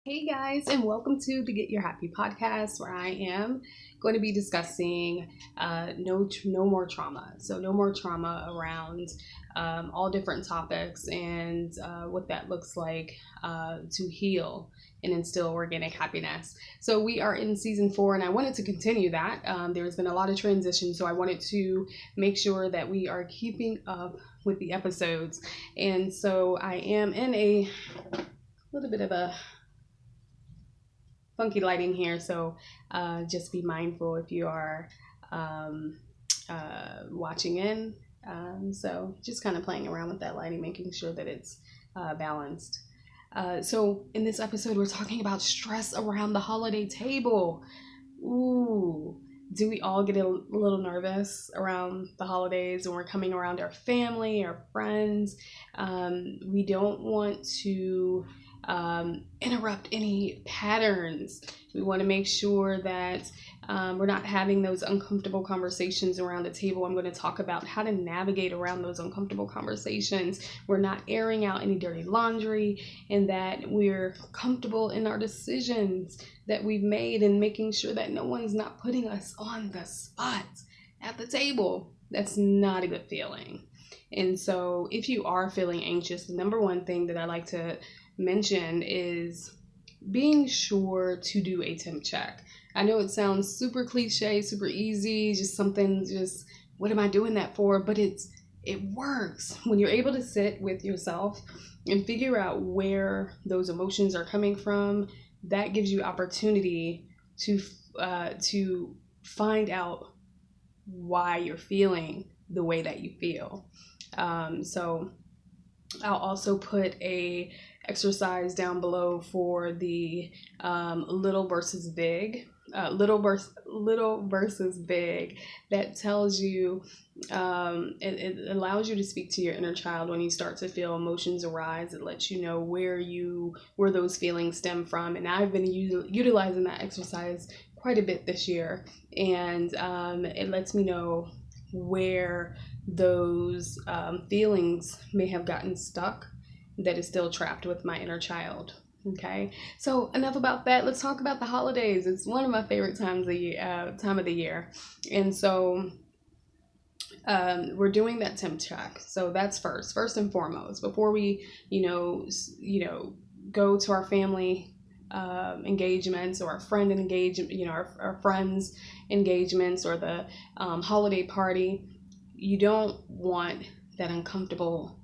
Hey guys, and welcome to the Get Your Happy podcast, where I am going to be discussing no more trauma. So no more trauma around all different topics and what that looks like to heal and instill organic happiness. So we are in season 4, and I wanted to continue that. There's been a lot of transition, so I wanted to make sure that we are keeping up with the episodes. And so I am in a little bit of a funky lighting here, so just be mindful if you are um, watching in. So just kind of playing around with that lighting, making sure that it's balanced. So in this episode, we're talking about stress around the holiday table. Ooh, do we all get a little nervous around the holidays when we're coming around our family, our friends? We don't want to interrupt any patterns. We want to make sure that we're not having those uncomfortable conversations around the table. I'm going to talk about how to navigate around those uncomfortable conversations. We're not airing out any dirty laundry, and that we're comfortable in our decisions that we've made, and making sure that no one's not putting us on the spot at the table. That's not a good feeling. And so if you are feeling anxious, the number one thing that I like to mention is being sure to do a temp check. I know it sounds super cliche, super easy, just something, just what am I doing that for? But it works when you're able to sit with yourself and figure out where those emotions are coming from. That gives you opportunity to find out why you're feeling the way that you feel. So I'll also put a exercise down below for the little versus big. Little versus big, that tells you, it allows you to speak to your inner child when you start to feel emotions arise. It lets you know where those feelings stem from, and I've been utilizing that exercise quite a bit this year, and it lets me know where those feelings may have gotten stuck, that is still trapped with my inner child. Okay, so enough about that. Let's talk about the holidays. It's one of my favorite time of the year, and so we're doing that temp check. So that's first and foremost, before we go to our family engagements, or our friend engagement, our friends engagements, or the holiday party. You don't want that uncomfortable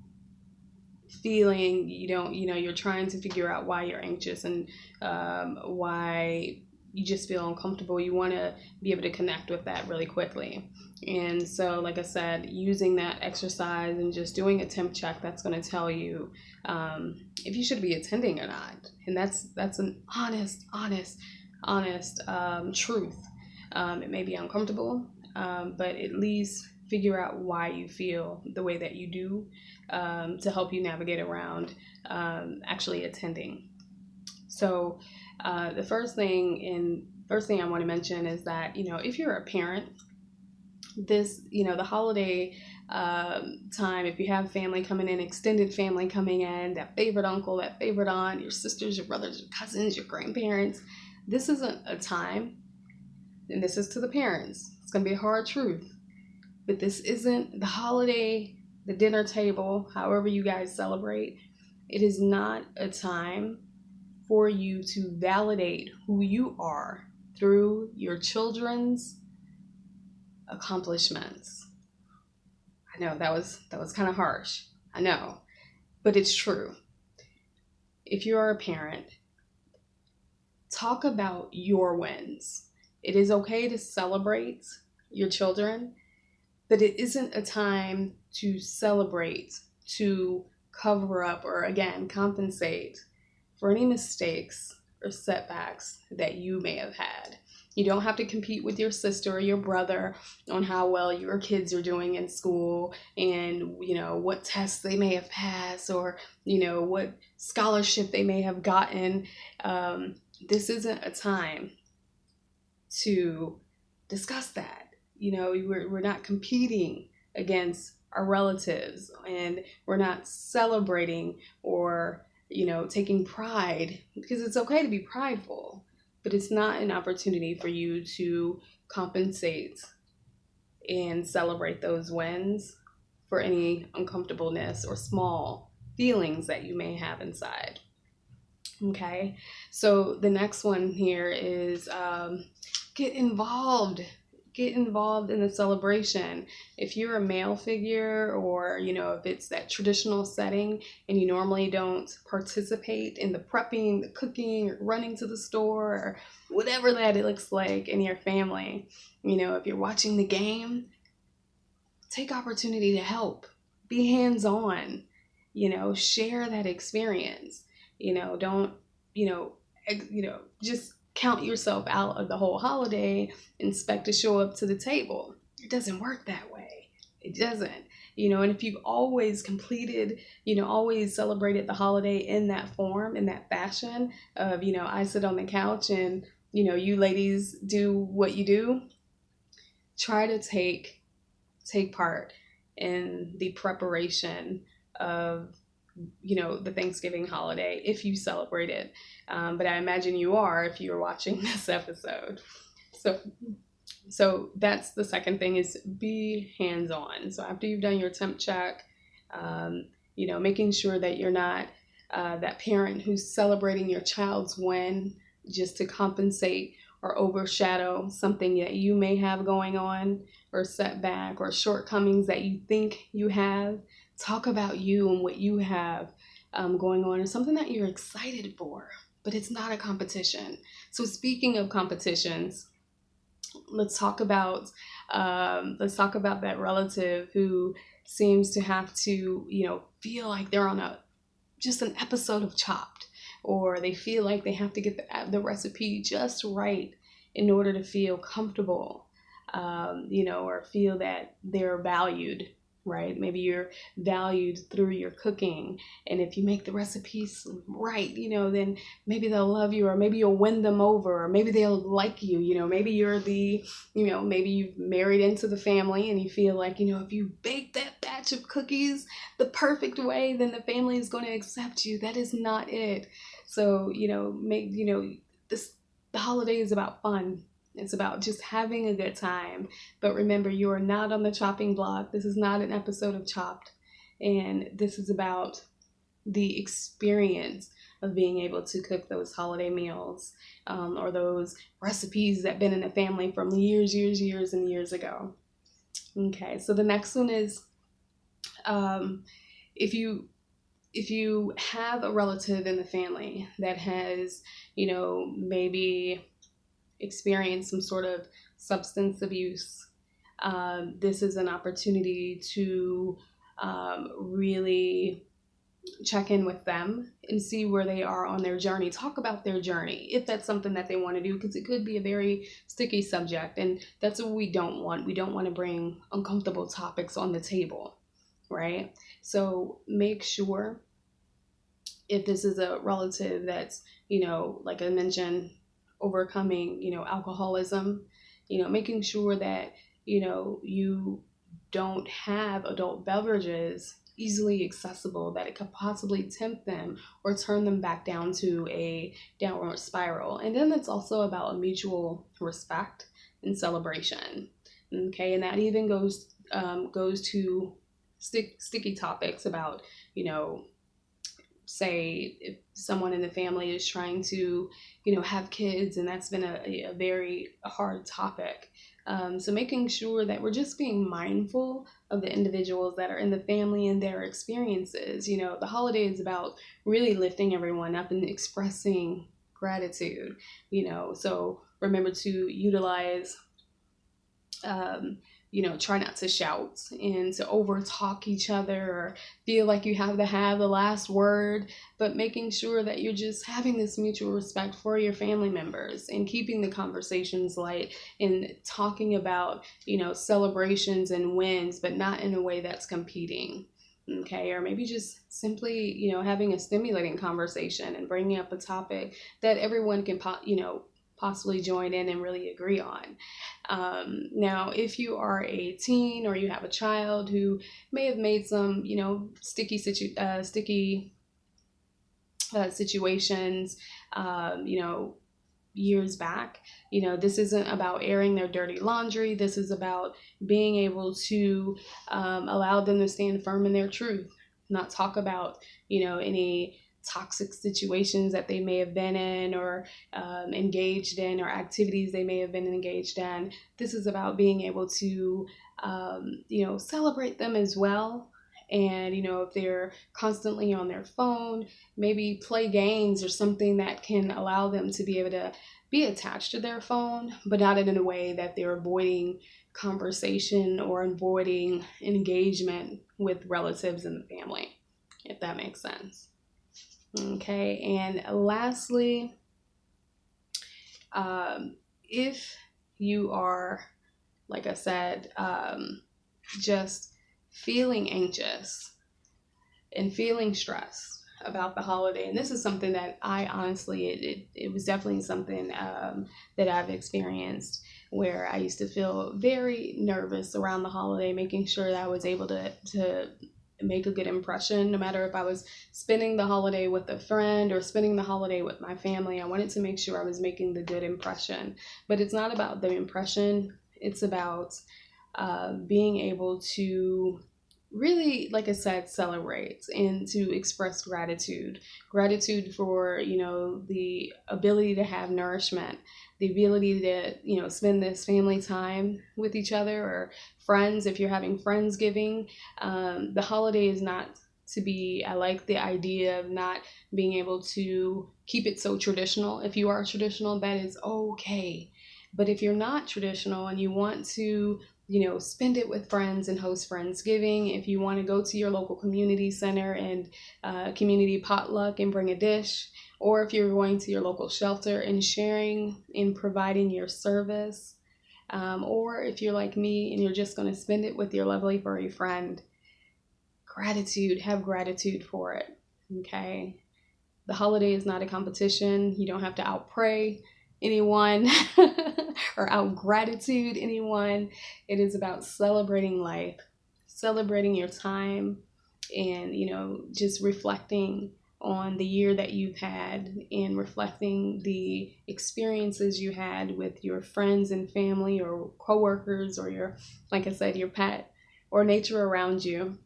feeling. You're trying to figure out why you're anxious, and why you just feel uncomfortable. You want to be able to connect with that really quickly. And so, like I said, using that exercise and just doing a temp check, that's going to tell you if you should be attending or not. And that's an honest truth. It may be uncomfortable, but at least figure out why you feel the way that you do, to help you navigate around actually attending. So the first thing I want to mention is that, if you're a parent, the holiday time, if you have family coming in, extended family coming in, that favorite uncle, that favorite aunt, your sisters, your brothers, your cousins, your grandparents, this isn't a time, and this is to the parents, it's going to be a hard truth, but this isn't the holiday, the dinner table, however you guys celebrate. It is not a time for you to validate who you are through your children's accomplishments. I know that was kind of harsh. I know, but it's true. If you're a parent, talk about your wins. It is okay to celebrate your children, but it isn't a time to celebrate, to cover up, or again, compensate for any mistakes or setbacks that you may have had. You don't have to compete with your sister or your brother on how well your kids are doing in school, and what tests they may have passed, or what scholarship they may have gotten. This isn't a time to discuss that. We're not competing against our relatives, and we're not celebrating or taking pride, because it's okay to be prideful, but it's not an opportunity for you to compensate and celebrate those wins for any uncomfortableness or small feelings that you may have inside. Okay, so the next one here is get involved. Get involved in the celebration. If you're a male figure, or if it's that traditional setting and you normally don't participate in the prepping, the cooking, or running to the store, or whatever that it looks like in your family, if you're watching the game, take opportunity to help. Be hands-on. Share that experience. Don't just count yourself out of the whole holiday and expect to show up to the table. It doesn't work that way. It doesn't. And if you've always completed, always celebrated the holiday in that form, in that fashion of, I sit on the couch and, you ladies do what you do, try to take part in the preparation of the Thanksgiving holiday if you celebrate it. But I imagine you are if you're watching this episode. So that's the second thing, is be hands-on. So after you've done your temp check, making sure that you're not that parent who's celebrating your child's win just to compensate or overshadow something that you may have going on, or setback, or shortcomings that you think you have. Talk about you and what you have going on, or something that you're excited for, but it's not a competition. So speaking of competitions, let's talk about that relative who seems to have to, feel like they're on just an episode of Chopped, or they feel like they have to get the recipe just right in order to feel comfortable, or feel that they're valued, right? Maybe you're valued through your cooking, and if you make the recipes right, then maybe they'll love you, or maybe you'll win them over, or maybe they'll like you, maybe you're maybe you've married into the family and you feel like, if you bake that batch of cookies the perfect way, then the family is going to accept you. That is not it. So, the holiday is about fun. It's about just having a good time. But remember, you are not on the chopping block. This is not an episode of Chopped. And this is about the experience of being able to cook those holiday meals, or those recipes that have been in the family from years and years ago. Okay, so the next one is, if you have a relative in the family that has, maybe experienced some sort of substance abuse, this is an opportunity to really check in with them and see where they are on their journey. Talk about their journey, if that's something that they want to do, because it could be a very sticky subject, and that's what we don't want. We don't want to bring uncomfortable topics on the table, right? So make sure, if this is a relative that's, like I mentioned, overcoming, alcoholism, making sure that, you don't have adult beverages easily accessible that it could possibly tempt them or turn them back down to a downward spiral. And then it's also about a mutual respect and celebration. Okay, and that even goes to sticky topics about, say if someone in the family is trying to, have kids, and that's been a very hard topic. So making sure that we're just being mindful of the individuals that are in the family and their experiences. The holiday is about really lifting everyone up and expressing gratitude, so remember to utilize, try not to shout and to over talk each other or feel like you have to have the last word, but making sure that you're just having this mutual respect for your family members and keeping the conversations light and talking about, celebrations and wins, but not in a way that's competing. Okay, or maybe just simply, having a stimulating conversation and bringing up a topic that everyone can, possibly join in and really agree on. Now, if you are a teen or you have a child who may have made some, sticky situations, years back. This isn't about airing their dirty laundry. This is about being able to allow them to stand firm in their truth, not talk about, any toxic situations that they may have been in, or engaged in, or activities they may have been engaged in. This is about being able to, celebrate them as well. And, if they're constantly on their phone, maybe play games or something that can allow them to be able to be attached to their phone, but not in a way that they're avoiding conversation or avoiding engagement with relatives in the family, if that makes sense. Okay, and lastly, if you are, like I said, just feeling anxious and feeling stressed about the holiday, and this is something that I honestly, it was definitely something that I've experienced, where I used to feel very nervous around the holiday, making sure that I was able to make a good impression, no matter if I was spending the holiday with a friend or spending the holiday with my family. I wanted to make sure I was making the good impression. But it's not about the impression, it's about being able to really, like I said, celebrate and to express gratitude for the ability to have nourishment, the ability to spend this family time with each other, or friends if you're having friendsgiving. The holiday is not to be, I like the idea of not being able to keep it so traditional. If you are traditional, that is okay. But if you're not traditional and you want to spend it with friends and host Friendsgiving, if you want to go to your local community center and community potluck and bring a dish, or if you're going to your local shelter and sharing and providing your service, or if you're like me and you're just going to spend it with your lovely furry friend, have gratitude for it, okay? The holiday is not a competition. You don't have to outpray anyone or out gratitude anyone. It is about celebrating life, celebrating your time, and just reflecting on the year that you've had, and reflecting the experiences you had with your friends and family, or coworkers, or your, like I said, your pet, or nature around you.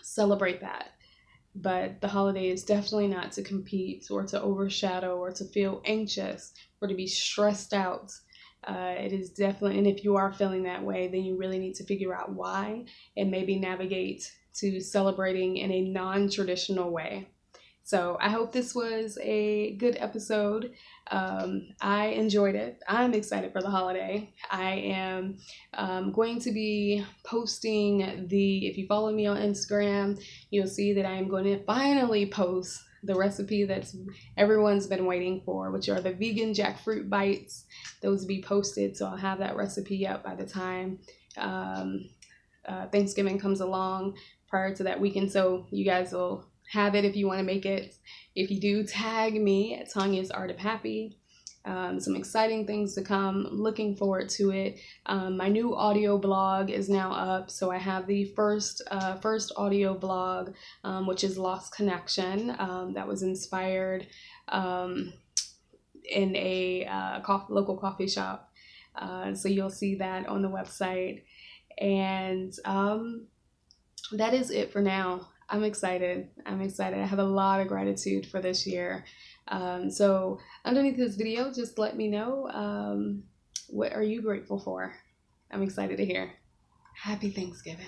Celebrate that. But the holiday is definitely not to compete, or to overshadow, or to feel anxious, or to be stressed out. It is definitely, and if you are feeling that way, then you really need to figure out why, and maybe navigate to celebrating in a non-traditional way. So I hope this was a good episode. I enjoyed it. I'm excited for the holiday. I am going to be posting if you follow me on Instagram, you'll see that I am going to finally post the recipe that's everyone's been waiting for, which are the vegan jackfruit bites. Those will be posted, so I'll have that recipe up by the time Thanksgiving comes along, prior to that weekend. So you guys will have it if you want to make it. If you do, tag me at Tanya's Art of Happy. Some exciting things to come. Looking forward to it. My new audio blog is now up, so I have the first audio blog, which is Lost Connection. That was inspired in a local coffee shop. So you'll see that on the website. And that is it for now. I'm excited. I have a lot of gratitude for this year. So underneath this video, just let me know, what are you grateful for? I'm excited to hear. Happy Thanksgiving.